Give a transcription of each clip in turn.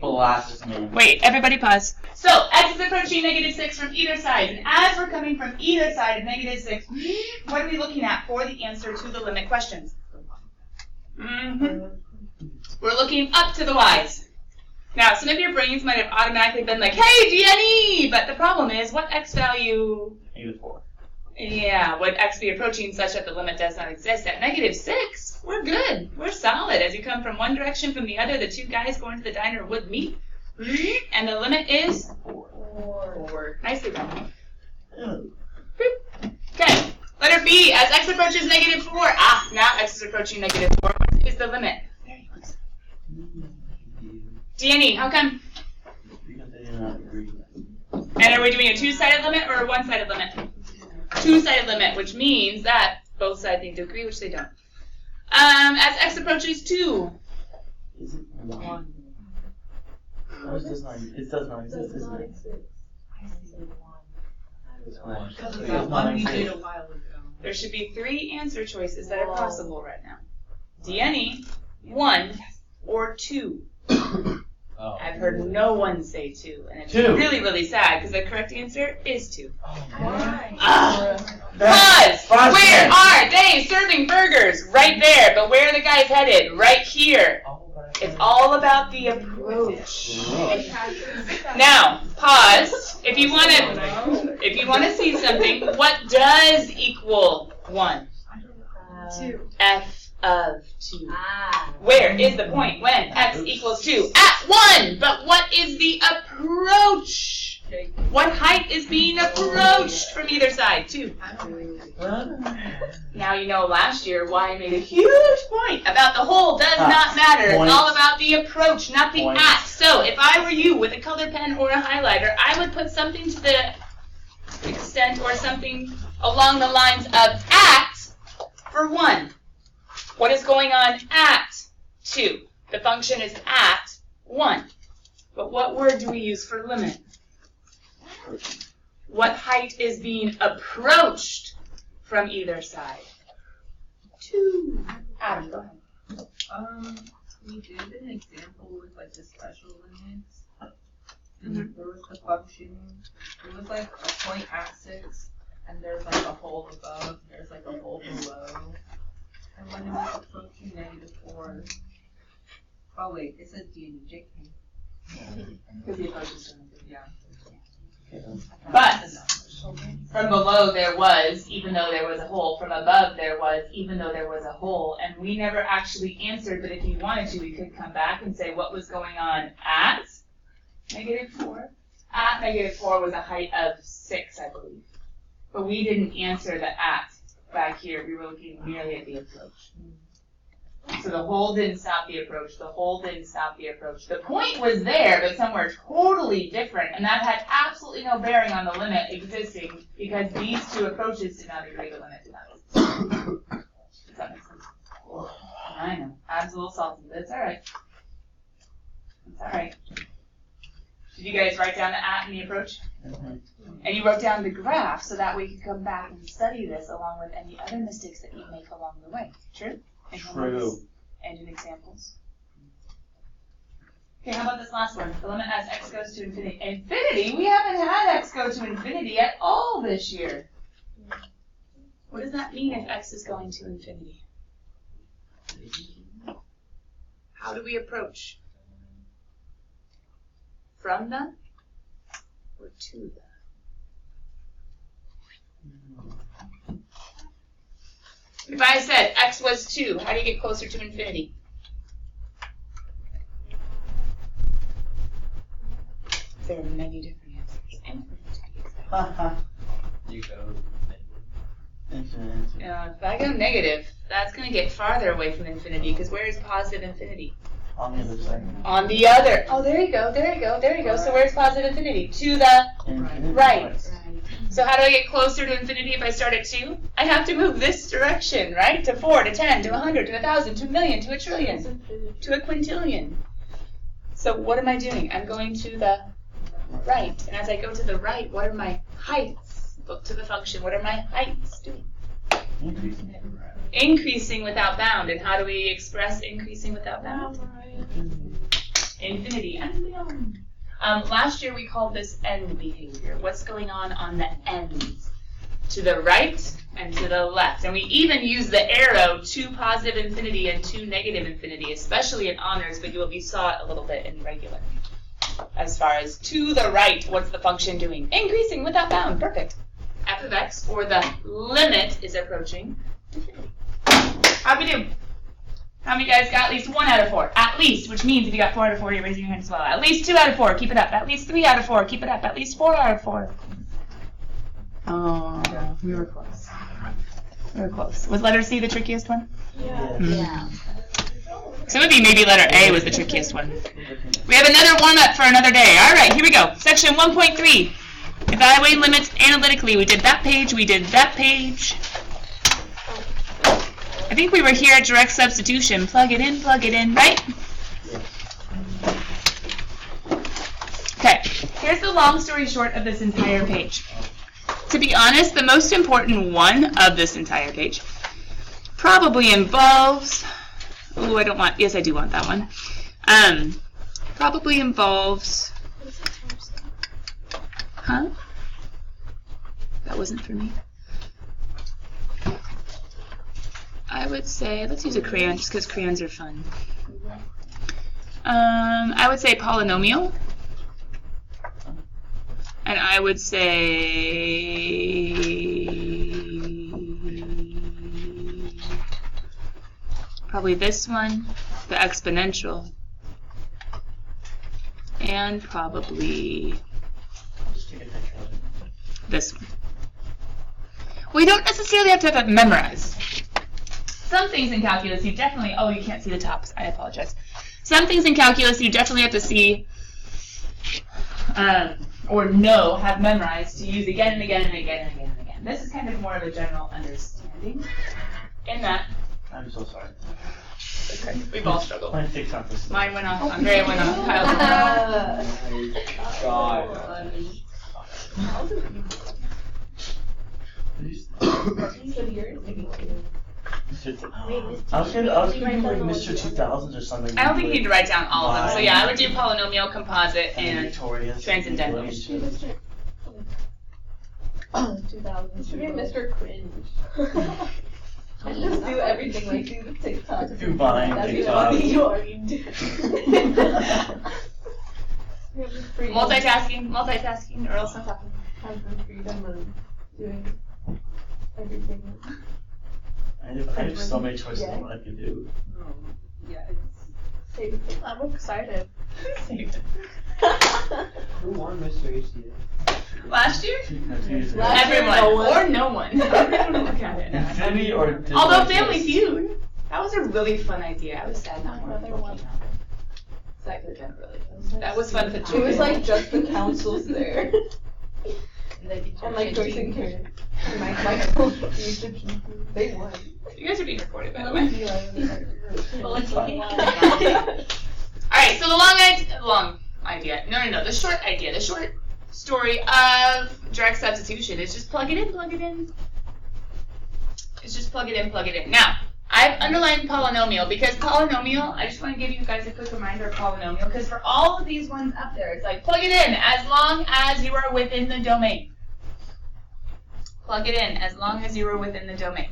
Blasphemy. Wait, everybody pause. So, x is approaching -6 from either side. And as we're coming from either side of -6, what are we looking at for the answer to the limit questions? We're looking up to the y's. Now, some of your brains might have automatically been like, hey, DNE! But the problem is, what x value? -4. Yeah, would x be approaching such that the limit does not exist? At -6, we're good. We're solid. As you come from one direction from the other, the two guys going to the diner would meet. And the limit is 4. Nicely done. Okay, letter B. As x approaches -4. Now x is approaching -4. What is the limit? DNE, how come? Because they do not agree. And are we doing a two-sided limit or a one-sided limit? Two-sided limit, which means that both sides need to agree, which they don't. As x approaches 2. Is it 1? No, it does not exist, isn't it? Because of that one we did a while ago. There should be 3 answer choices that are possible right now. DNE, 1, or 2. Oh. I've heard no one say 2, and it's 2. really, really sad because the correct answer is 2. Why? Pause! Pause Where there. are they serving burgers? Right there, but where are the guys headed? Right here. It's all about the approach. Now, pause. If you want to see something, what does equal 1? 2. F of 2. Where is the point when x equals 2? At 1! But what is the approach? What height is being approached from either side? 2. Now you know last year why I made a huge point about the whole does not matter. It's all about the approach, not the at. So if I were you with a colored pen or a highlighter, I would put something to the extent or something along the lines of at for 1. What is going on at 2? The function is at 1. But what word do we use for limit? What height is being approached from either side? 2. Adam, go ahead. We did an example with like the special limits. There was the function. It was like a point at 6, and there's like a hole above. There's like a hole below. And when it was approaching -4. Oh wait, it says DNE. Because the approach is Yeah. But from below there was, even though there was a hole. From above there was, even though there was a hole. And we never actually answered, but if you wanted to, we could come back and say what was going on at -4. At -4 was a height of 6, I believe. But we didn't answer the at back here. We were looking merely at the approach. So the hole didn't stop the approach. The hole didn't stop the approach. The point was there, but somewhere totally different, and that had absolutely no bearing on the limit existing because these two approaches did not agree. The limit did not exist. Does that make sense? I know. Adam's a little salty, but it's all right. It's all right. Did you guys write down the at and the approach? And you wrote down the graph so that we could come back and study this along with any other mistakes that you make along the way. True? True. And in examples. Okay, how about this last one? The limit as x goes to infinity. Infinity? We haven't had x go to infinity at all this year. What does that mean if x is going to infinity? How do we approach? From the or to the? If I said x was 2, how do you get closer to infinity? There are many different answers. You go infinite. If I go negative, that's going to get farther away from infinity, because where is positive infinity? On the other side. On the other. Oh, there you go, there you go, there you go. So where's positive infinity? To the Infinite. right. So how do I get closer to infinity if I start at 2? I have to move this direction, right? To 4, to 10, to 100, to 1,000, to 1,000,000, to a trillion, to a quintillion. So what am I doing? I'm going to the right. And as I go to the right, what are my heights? Look to the function. What are my heights doing? Increasing without bound. And how do we express increasing without bound? infinity and beyond. Last year we called this end behavior. What's going on the ends? To the right and to the left. And we even use the arrow to positive infinity and to negative infinity, especially in honors, but we saw it a little bit in regular. As far as to the right, what's the function doing? Increasing without bound. Perfect. F of x, or the limit, is approaching infinity. How'd we do? How many guys got at least 1 out of 4? At least, which means if you got 4 out of 4, you're raising your hand as well. At least 2 out of 4, keep it up. At least 3 out of 4, keep it up. At least 4 out of 4. Oh, we were close. We were close. Was letter C the trickiest one? Yeah. Some of you, maybe letter A was the trickiest one. We have another warm-up for another day. All right, here we go. Section 1.3. Evaluate limits analytically. We did that page. We did that page. I think we were here at direct substitution. Plug it in, right? Okay, here's the long story short of this entire page. To be honest, the most important one of this entire page probably involves, oh, I don't want, yes, I do want that one. Probably involves, huh? That wasn't for me. I would say, let's use a crayon just because crayons are fun. I would say polynomial. And I would say probably this one, the exponential, and probably this one. We don't necessarily have to have it memorized. Some things in calculus you definitely, oh, you can't see the tops, I apologize. Some things in calculus you definitely have to see or know, have memorized to use again and again and again and again and again. This is kind of more of a general understanding in that. I'm so sorry. Okay, we've all struggled. My TikTok was Mine went off, Andrea went off, Kyle went off. God. I was gonna do like Mr. 2000s or something. I don't think you need to write down all of them. So yeah, I would do polynomial, composite, and transcendental. 2000. Should be Mr. Cringe. I just do everything like do the TikTok. Do Vine, That's TikTok. what you already do. Multitasking, or else not talking. Have the freedom of doing everything. I have so many choices of what I could do. Yeah, I'm excited. Who won Mr. ACA? Last year? No, 2 years ago. Last year, Everyone, no one. or no one. Everyone look at it. Infinity or did Although like Family this? Feud, that was a really fun idea. I was sad not more. Another one. That could have been really fun. That was fun for It children. was like just the councils there. And like Joyce and Karen. And Michael. They won. You guys are being recorded, by the way. Well, it's funny. Alright, so the long idea. No. The short idea. The short story of direct substitution is just plug it in. It's just plug it in. Now, I've underlined polynomial because polynomial, I just want to give you guys a quick reminder of polynomial because for all of these ones up there, it's like plug it in as long as you are within the domain. Plug it in as long as you are within the domain.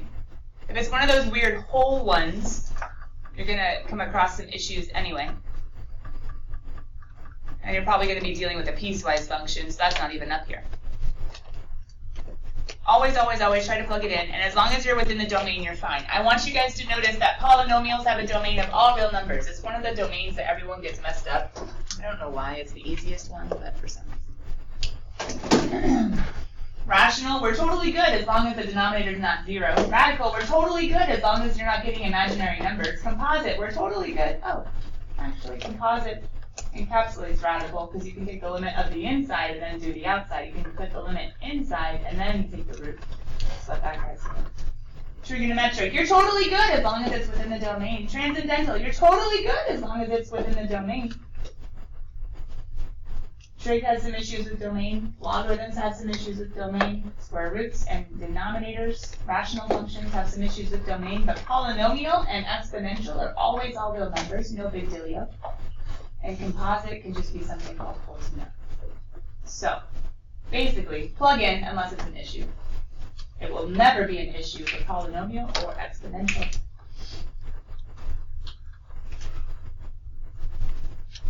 If it's one of those weird whole ones, you're going to come across some issues anyway. And you're probably going to be dealing with a piecewise function, so that's not even up here. Always try to plug it in, and as long as you're within the domain, you're fine. I want you guys to notice that polynomials have a domain of all real numbers. It's one of the domains that everyone gets messed up. I don't know why it's the easiest one, but for some reason. Rational, we're totally good as long as the denominator is not 0. Radical, we're totally good as long as you're not getting imaginary numbers. Composite, we're totally good. Oh, actually, composite encapsulates radical because you can take the limit of the inside and then do the outside. You can put the limit inside and then you take the root. That's what that guy's doing. Trigonometric, you're totally good as long as it's within the domain. Transcendental, you're totally good as long as it's within the domain. Trig has some issues with domain. Logarithms have some issues with domain. Square roots and denominators, rational functions have some issues with domain. But polynomial and exponential are always all real numbers. No big dealio. And composite can just be something helpful to know. So, basically, plug in unless it's an issue. It will never be an issue for polynomial or exponential.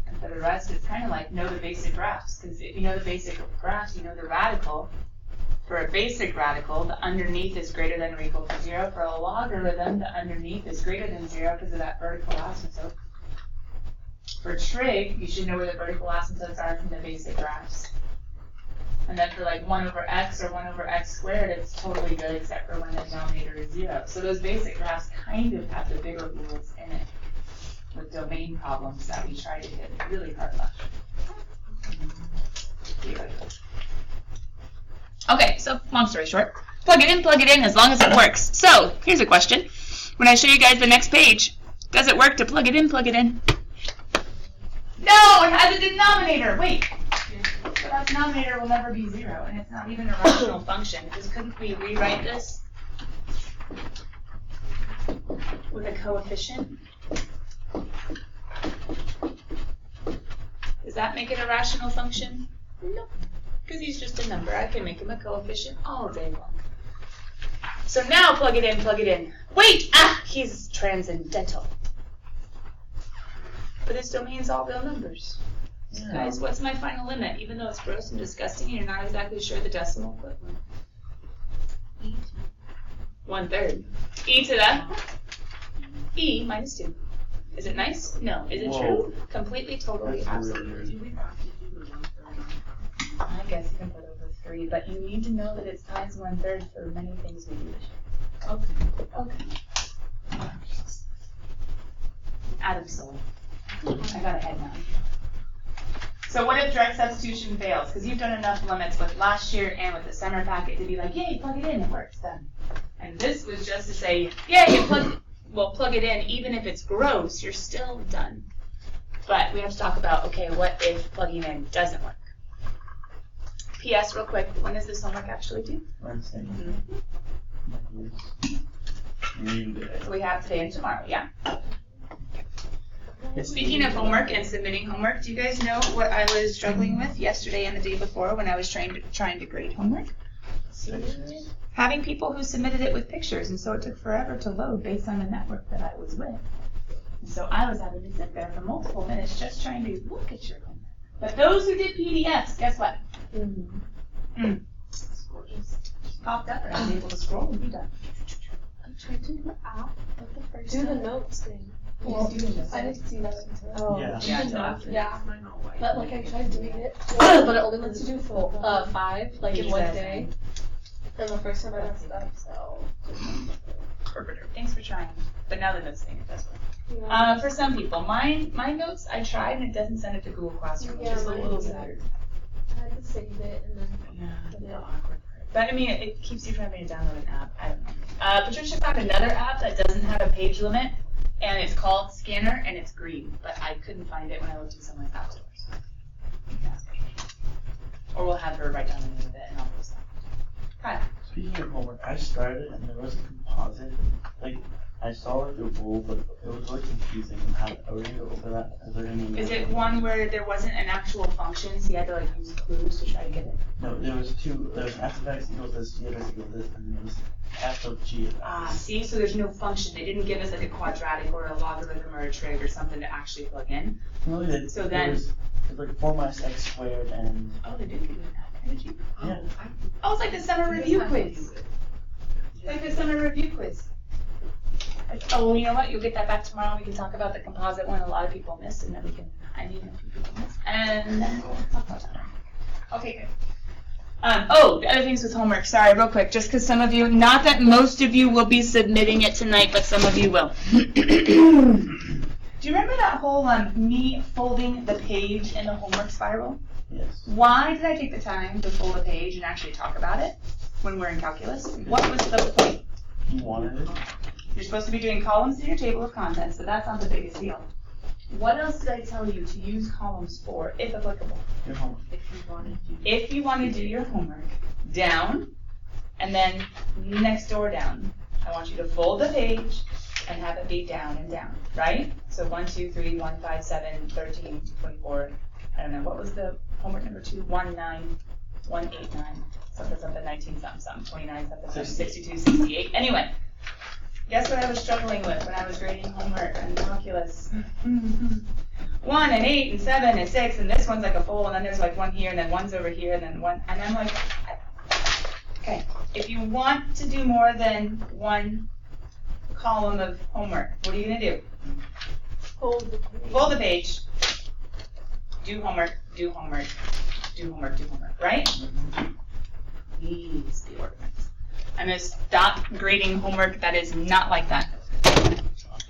And for the rest, it's kind of like know the basic graphs, because if you know the basic graphs, you know the radical. For a basic radical, the underneath is greater than or equal to 0. For a logarithm, the underneath is greater than 0 because of that vertical asymptote. For trig, you should know where the vertical asymptotes are from the basic graphs. And then for like 1 over x or 1 over x squared, it's totally good except for when the denominator is 0. So those basic graphs kind of have the bigger rules in it with domain problems that we try to hit really hard left. Okay, so long story short, plug it in as long as it works. So here's a question. When I show you guys the next page, does it work to plug it in? No, it has a denominator. Wait. So that denominator will never be 0, and it's not even a rational function, because couldn't we rewrite this with a coefficient? Does that make it a rational function? No, because he's just a number. I can make him a coefficient all day long. So now plug it in. Wait, he's transcendental. But his domain's all real numbers. Yeah. Guys, what's my final limit? Even though it's gross and disgusting and you're not exactly sure the decimal equivalent. 1/3. E to the E minus 2. Is it nice? No. Is it true? Completely, totally, absolutely. I guess you can put over 3, but you need to know that it's times 1/3 for many things we use. Okay. Out of soul. I got ahead now. So what if direct substitution fails? Because you've done enough limits with last year and with the summer packet to be like, yay, plug it in, it works, done. And this was just to say, yay, plug it in, even if it's gross, you're still done. But we have to talk about, okay, what if plugging in doesn't work? P.S. real quick, when does this homework actually due? Wednesday. So we have today and tomorrow, yeah? Speaking of homework and submitting homework, do you guys know what I was struggling with yesterday and the day before when I was trying to grade homework? Having people who submitted it with pictures, and so it took forever to load based on the network that I was with. And so I was having to sit there for multiple minutes just trying to look at your homework. But those who did PDFs, guess what? Popped up and I was able to scroll and be done. I'm trying to do the app, but the first Do the time. notes thing. Well, I didn't see that until. Oh. Yeah. Until after. Yeah. But But like I tried doing it, but it only lets you do 5, like in one day. And the first time I messed up, so. Thanks for trying. But now the notes thing, it does work. Yeah. For some people, my notes, I tried and it doesn't send it to Google Classroom, which is a little sad. I had to save it and then. Yeah, awkward. But I mean, it keeps you from having to download an app. I don't know. Patricia found another app that doesn't have a page limit, and it's called Scanner, and it's green. But I couldn't find it when I looked at someone's app stores. Or we'll have her write down the name of it, and I'll post that. Kyle. Speaking of homework, I started and there was a composite. Like, I saw like the rule, but it was really confusing. Are we going to go over that? Is it one where there wasn't an actual function, so you had to like use clues to try to get it? No, there was two. There was f of x equals this, g of x equals this, and there was f of g of x. See, so there's no function. They didn't give us like a quadratic or a logarithm or a trig or something to actually plug in. No, they did. So then- it was like 4 minus x squared and. Oh, they did give you that. How did you? Yeah. Oh, it's like the summer review quiz. Like the summer review quiz. Oh, you know what? You'll get that back tomorrow. We can talk about the composite one a lot of people missed, and then we can, a few people missed, and then we'll talk about that. Okay, good. The other things with homework, sorry, real quick, just because some of you, not that most of you will be submitting it tonight, but some of you will. Do you remember that whole me folding the page in the homework spiral? Yes. Why did I take the time to fold a page and actually talk about it when we're in calculus? What was the point? You wanted it? You're supposed to be doing columns in your table of contents, but that's not the biggest deal. What else did I tell you to use columns for, if applicable? Your homework. If you want to do your homework, down, and then next door down. I want you to fold the page, and have it be down and down, right? So 1, 2, 3, 1, 5, 7, 13, 24, I don't know, what was the homework number 2? 1, 9, 1, 8, 9, something, 19, something, 29, something, 62, 68. Anyway, guess what I was struggling with when I was grading homework and calculus? 1 and 8 and 7 and 6, and this one's like a full, and then there's like one here, and then one's over here, and then one, and I'm like, okay, if you want to do more than one column of homework, what are you going to do? Fold the page. Fold the page, do homework, do homework, do homework, do homework, right? Please be organized. I'm going to stop grading homework that is not like that.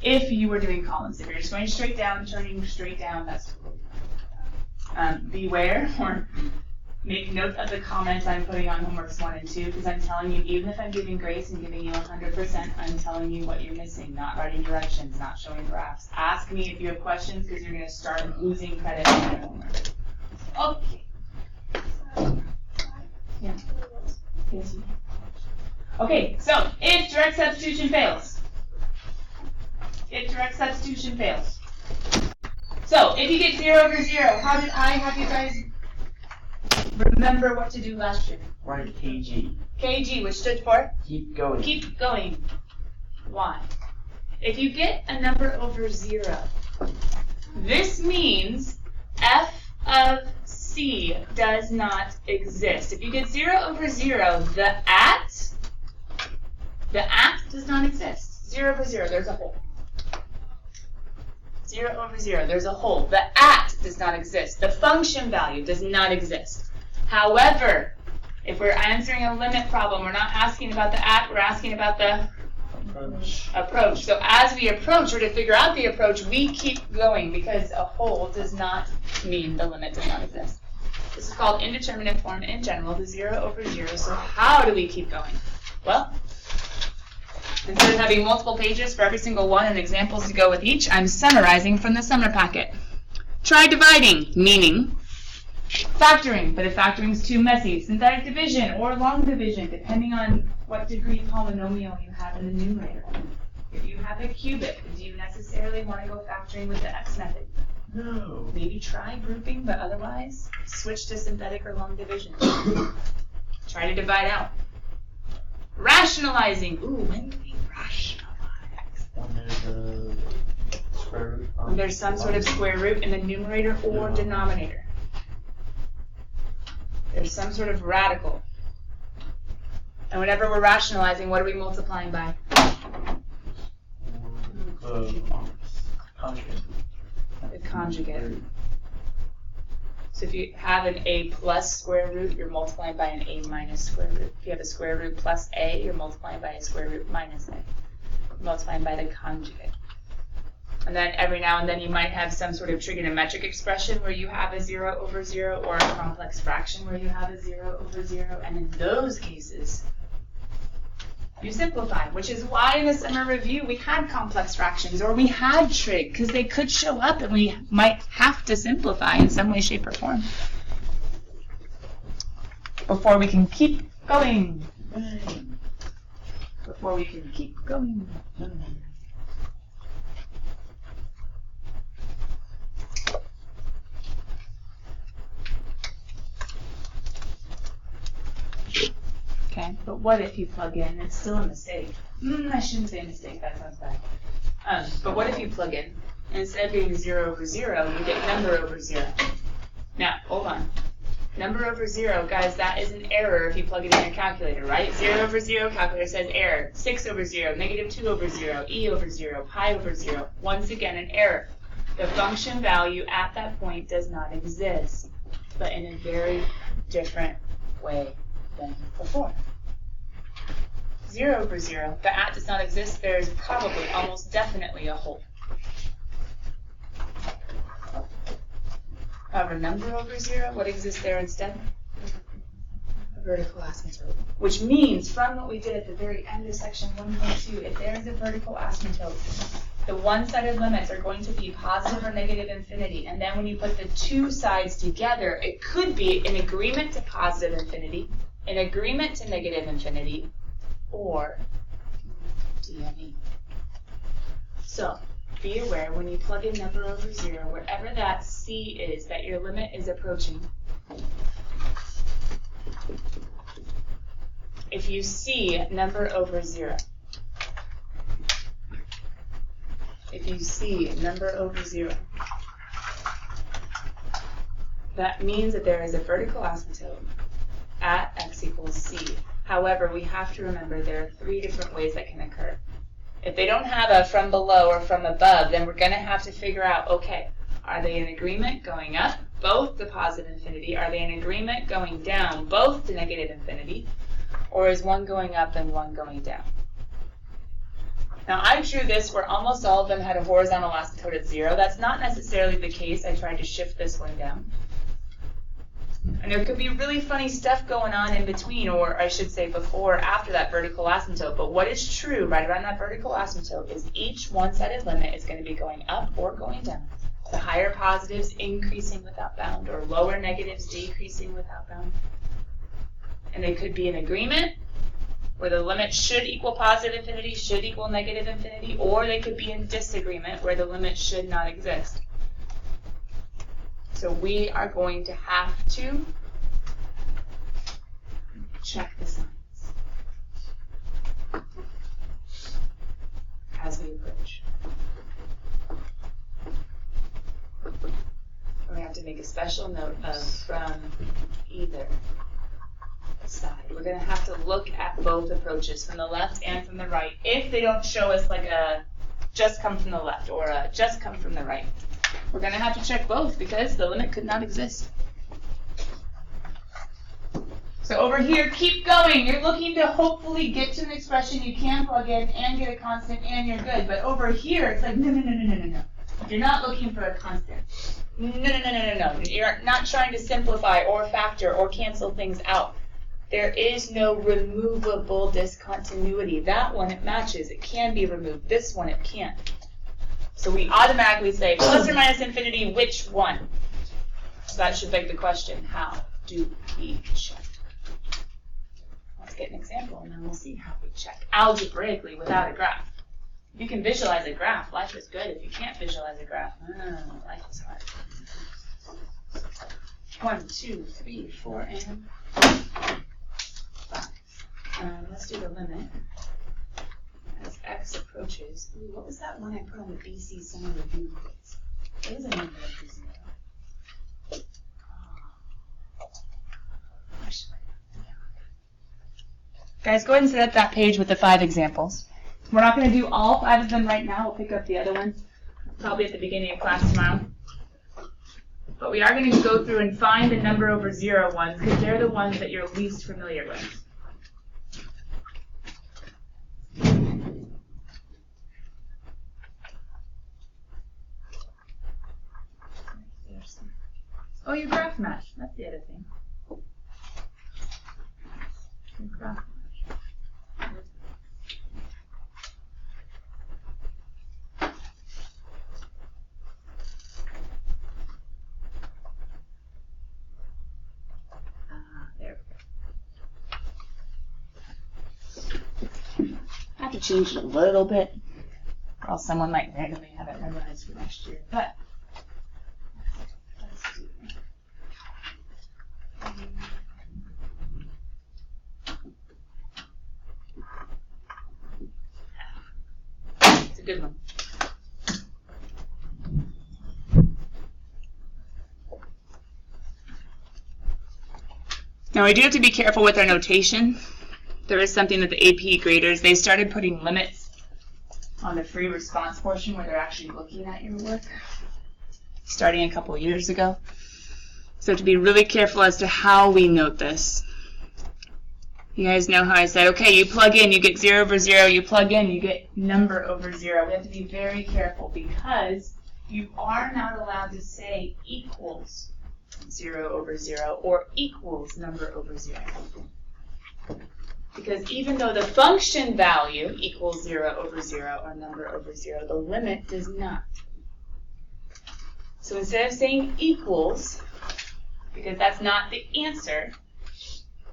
If you were doing columns, if you're just going straight down, turning straight down, that's totally fine. Beware, or make note of the comments I'm putting on homeworks 1 and 2, because I'm telling you, even if I'm giving grace and giving you 100%, I'm telling you what you're missing, not writing directions, not showing graphs. Ask me if you have questions, because you're going to start losing credit on your homework. Okay. Yeah. Yes. Okay, so if direct substitution fails. If direct substitution fails. So if you get 0 over 0, how did I have you guys remember what to do last year? Write KG. KG, which stood for? Keep going. Keep going. Why? If you get a number over 0, this means f of c does not exist. If you get 0 over 0, the at does not exist. 0 over 0, there's a hole. 0 over 0, there's a hole. The at does not exist. The function value does not exist. However, if we're answering a limit problem, we're not asking about the at, we're asking about the approach. So as we approach, or to figure out the approach, we keep going, because a hole does not mean the limit does not exist. This is called indeterminate form in general, the 0 over 0. So how do we keep going? Well, instead of having multiple pages for every single one and examples to go with each, I'm summarizing from the summer packet. Try dividing, meaning factoring, but if factoring is too messy, synthetic division or long division, depending on what degree polynomial you have in the numerator. If you have a cubic, do you necessarily want to go factoring with the x method? No. Maybe try grouping, but otherwise, switch to synthetic or long division. Try to divide out. Rationalizing. Ooh, when do we rationalize? When there's a square root. When there's some sort of square root in the numerator or denominator. There's some sort of radical. And whenever we're rationalizing, what are we multiplying by? Conjugate. The conjugate. So if you have an a plus square root, you're multiplying by an a minus square root. If you have a square root plus a, you're multiplying by a square root minus a. You're multiplying by the conjugate. And then every now and then you might have some sort of trigonometric expression where you have a 0 over 0, or a complex fraction where you have a 0 over 0. And in those cases, you simplify, which is why in the summer review we had complex fractions, or we had trig, because they could show up and we might have to simplify in some way, shape, or form before we can keep going. Before we can keep going. Okay, but what if you plug in? It's still a mistake. I shouldn't say mistake, that sounds bad. But what if you plug in? And instead of being 0 over 0, you get number over 0. Now, hold on. Number over 0, guys, that is an error if you plug it in your calculator, right? 0 over 0, calculator says error. 6 over 0, negative 2 over 0, e over 0, pi over 0. Once again, an error. The function value at that point does not exist, but in a very different way than before. 0 over 0, the at does not exist, there is probably, almost definitely a hole. However, number over 0, what exists there instead? A vertical asymptote. Which means, from what we did at the very end of section 1.2, if there is a vertical asymptote, the one-sided limits are going to be positive or negative infinity, and then when you put the two sides together, it could be in agreement to positive infinity, in agreement to negative infinity, or DNE. So be aware when you plug in number over 0, wherever that C is that your limit is approaching, if you see number over 0, if you see number over 0, that means that there is a vertical asymptote at x equals c. However, we have to remember there are 3 different ways that can occur. If they don't have a from below or from above, then we're going to have to figure out, okay, are they in agreement going up, both to positive infinity? Are they in agreement going down, both to negative infinity? Or is one going up and one going down? Now, I drew this where almost all of them had a horizontal asymptote at 0. That's not necessarily the case. I tried to shift this one down. And there could be really funny stuff going on in between, or I should say before or after that vertical asymptote. But what is true right around that vertical asymptote is each one-sided limit is going to be going up or going down. The higher positives increasing without bound, or lower negatives decreasing without bound. And they could be in agreement, where the limit should equal positive infinity, should equal negative infinity, or they could be in disagreement, where the limit should not exist. So we are going to have to check the signs as we approach. We have to make a special note of from either side. We're going to have to look at both approaches, from the left and from the right, if they don't show us like a just come from the left or a just come from the right. We're going to have to check both because the limit could not exist. So over here, keep going. You're looking to hopefully get to an expression you can plug in and get a constant and you're good. But over here, it's like, no. You're not looking for a constant. No. You're not trying to simplify or factor or cancel things out. There is no removable discontinuity. That one, it matches. It can be removed. This one, it can't. So we automatically say, plus or minus infinity, which one? So that should beg the question, how do we check? Let's get an example, and then we'll see how we check algebraically without a graph. You can visualize a graph. Life is good. If you can't visualize a graph, life is hard. 1, 2, 3, 4, and 5. Let's do the limit. As x approaches, ooh, what was that one I put on the BC summer review quiz? What is a number of 0? Guys, go ahead and set up that page with the 5 examples. We're not going to do all 5 of them right now. We'll pick up the other ones probably at the beginning of class tomorrow. But we are going to go through and find the number over 0 ones because they're the ones that you're least familiar with. Oh, your graph match. That's the other thing. Your graph match. There we go. I have to change it a little bit, or else someone might randomly have it memorized for next year. But it's a good one. Now we do have to be careful with our notation. There is something that the AP graders, they started putting limits on the free response portion where they're actually looking at your work, starting a couple of years ago. So to be really careful as to how we note this. You guys know how I said, okay, you plug in, you get 0 over 0, you plug in, you get number over 0. We have to be very careful because you are not allowed to say equals 0 over 0 or equals number over 0. Because even though the function value equals 0 over 0 or number over 0, the limit does not. So instead of saying equals, because that's not the answer,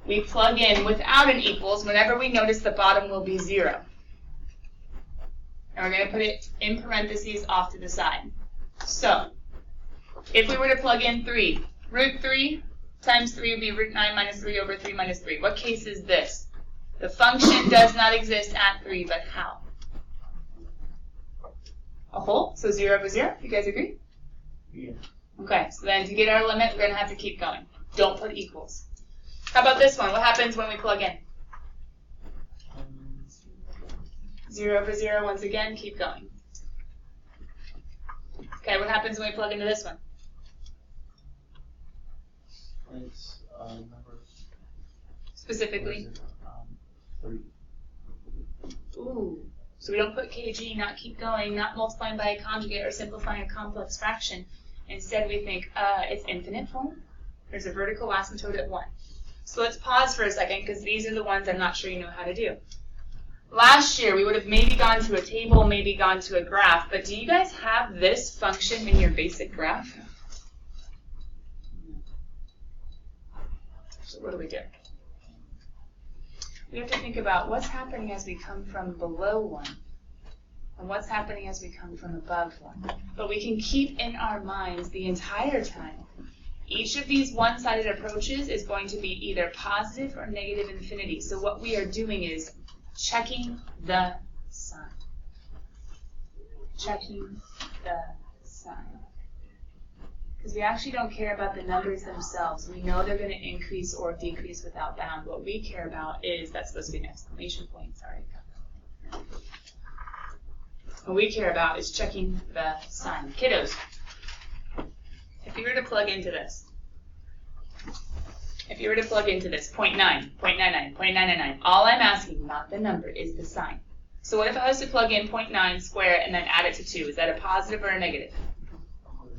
we plug in without an equals whenever we notice the bottom will be 0. And we're going to put it in parentheses off to the side. So, if we were to plug in 3, root 3 times 3 would be root 9 minus 3 over 3 minus 3. What case is this? The function does not exist at 3, but how? A whole? So 0 over 0? You guys agree? Yeah. Okay, so then to get our limit, we're going to have to keep going. Don't put equals. How about this one? What happens when we plug in? 0 over 0, once again, keep going. Okay, what happens when we plug into this one? It's number. Specifically? 3. Ooh. So we don't put kg, not keep going, not multiplying by a conjugate or simplifying a complex fraction. Instead, we think it's infinite form. There's a vertical asymptote at 1. So let's pause for a second, because these are the ones I'm not sure you know how to do. Last year, we would have maybe gone to a table, maybe gone to a graph, but do you guys have this function in your basic graph? So what do we do? We have to think about what's happening as we come from below 1 and what's happening as we come from above 1. But we can keep in our minds the entire time, each of these one-sided approaches is going to be either positive or negative infinity. So what we are doing is checking the sign. Checking the sign. Because we actually don't care about the numbers themselves. We know they're going to increase or decrease without bound. What we care about is, that's supposed to be an exclamation point, sorry. What we care about is checking the sign. Kiddos, if you were to plug into this, 0.9, 0.99, 0.999, all I'm asking, not the number, is the sign. So what if I was to plug in 0.9, square it, and then add it to 2? Is that a positive or a negative?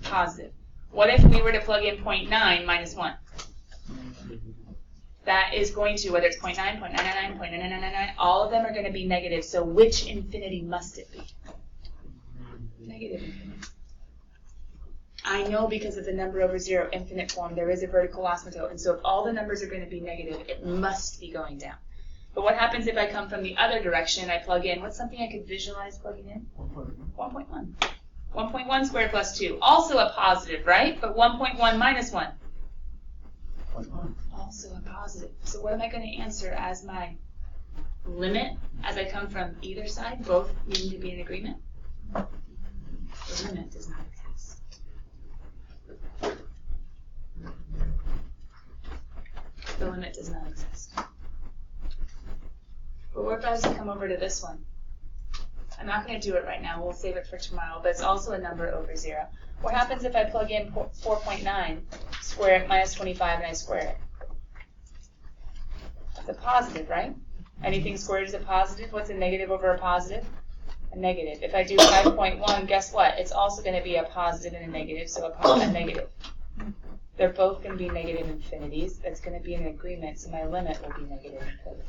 Positive. What if we were to plug in 0.9 minus 1? That is going to, whether it's 0.9, 0.999, 0.9999, all of them are going to be negative. So which infinity must it be? Negative infinity. I know because of the number over 0 infinite form, there is a vertical asymptote. And so if all the numbers are going to be negative, it must be going down. But what happens if I come from the other direction, I plug in, what's something I could visualize plugging in? 1.1. 1.1 squared plus 2. Also a positive, right? But 1.1 minus 1. Also a positive. So what am I going to answer as my limit as I come from either side, both needing to be in agreement? The limit does not exist. The limit does not exist. But what if I was to come over to this one? I'm not going to do it right now. We'll save it for tomorrow. But it's also a number over 0. What happens if I plug in 4.9, square it, minus 25, and I square it? That's a positive, right? Anything squared is a positive. What's a negative over a positive? A negative. If I do 5.1, guess what? It's also going to be a positive and a negative, so a negative. They're both going to be negative infinities. That's going to be an agreement, so my limit will be negative infinity.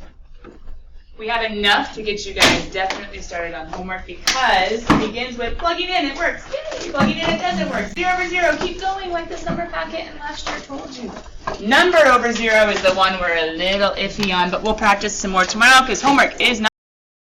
We have enough to get you guys definitely started on homework because it begins with plugging in, it works. Yay! Plugging in, it doesn't work. 0 over 0, keep going like this number packet and last year told you. Number over 0 is the one we're a little iffy on, but we'll practice some more tomorrow because homework is not